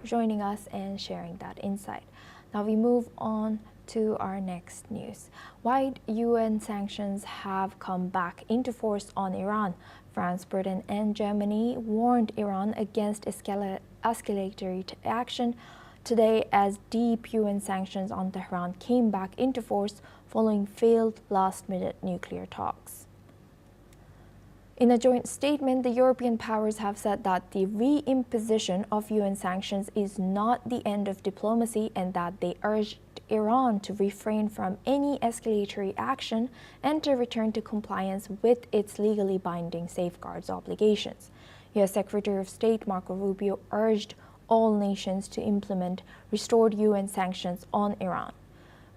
joining us and sharing that insight. Now we move on to our next news. Why UN sanctions have come back into force on Iran. France, Britain, and Germany warned Iran against escalatory action today as deep UN sanctions on Tehran came back into force following failed last-minute nuclear talks. In a joint statement, the European powers have said that the reimposition of UN sanctions is not the end of diplomacy and that they urged Iran to refrain from any escalatory action and to return to compliance with its legally binding safeguards obligations. U.S. Secretary of State Marco Rubio urged all nations to implement restored UN sanctions on Iran.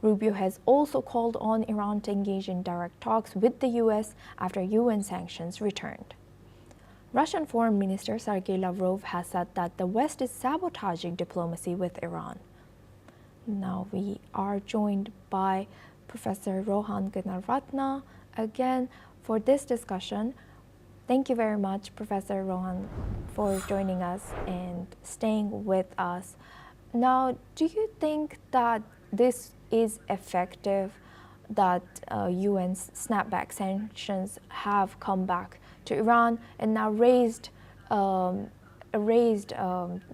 Rubio has also called on Iran to engage in direct talks with the U.S. after UN sanctions returned. Russian Foreign Minister Sergei Lavrov has said that the West is sabotaging diplomacy with Iran. Now we are joined by Professor Rohan Gunaratna again for this discussion. Thank you very much, Professor Rohan, for joining us and staying with us. Now, do you think that this is effective, that UN's snapback sanctions have come back to Iran and now raised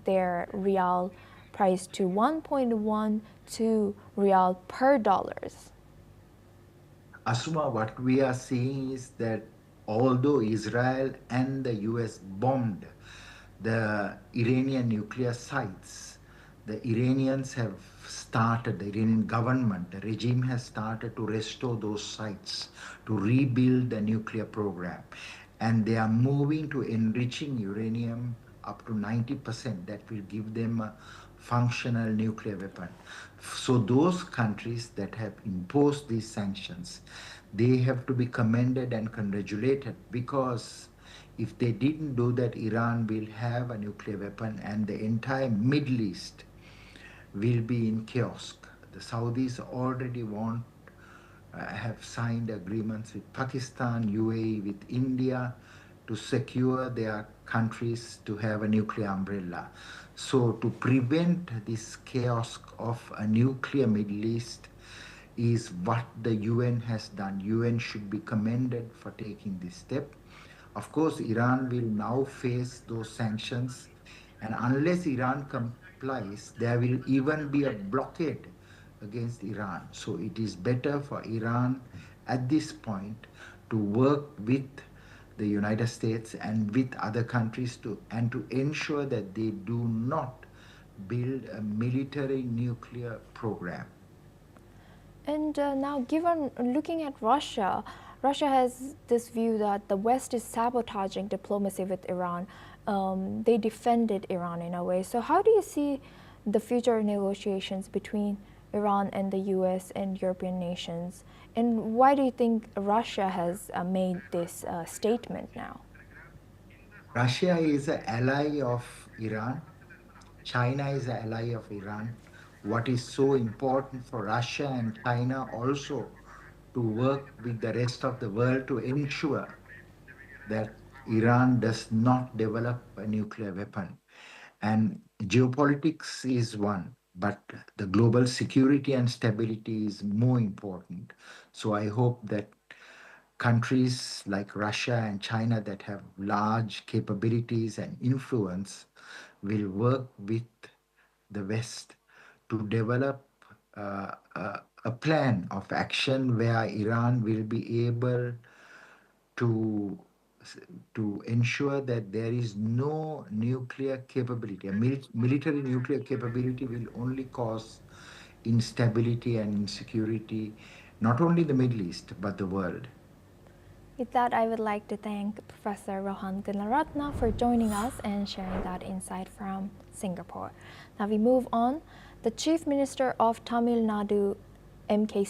their rial price to 1.12 rial per dollars? Asuma, what we are seeing is that although Israel and the US bombed the Iranian nuclear sites, the Iranians have started, the Iranian government, the regime has started to restore those sites, to rebuild the nuclear program. And they are moving to enriching uranium up to 90%. That will give them a functional nuclear weapon. So those countries that have imposed these sanctions, they have to be commended and congratulated, because if they didn't do that, Iran will have a nuclear weapon and the entire Middle East will be in chaos. The Saudis already have signed agreements with Pakistan, UAE, with India to secure their countries to have a nuclear umbrella. So to prevent this chaos of a nuclear Middle East is what the UN has done. UN should be commended for taking this step. Of course, Iran will now face those sanctions, and unless Iran complies, there will even be a blockade against Iran. So it is better for Iran at this point to work with the United States and with other countries to ensure that they do not build a military nuclear program. And now, looking at Russia, Russia has this view that the West is sabotaging diplomacy with Iran. They defended Iran in a way. So how do you see the future negotiations between Iran and the US and European nations? And why do you think Russia has made this statement now? Russia is an ally of Iran. China is an ally of Iran. What is so important for Russia and China also to work with the rest of the world to ensure that Iran does not develop a nuclear weapon. And geopolitics is one, but the global security and stability is more important. So I hope that countries like Russia and China that have large capabilities and influence will work with the West to develop a plan of action where Iran will be able to ensure that there is no nuclear capability. A military nuclear capability will only cause instability and insecurity, not only the Middle East, but the world. With that, I would like to thank Professor Rohan Gunaratna for joining us and sharing that insight from Singapore. Now we move on. The Chief Minister of Tamil Nadu, M.K.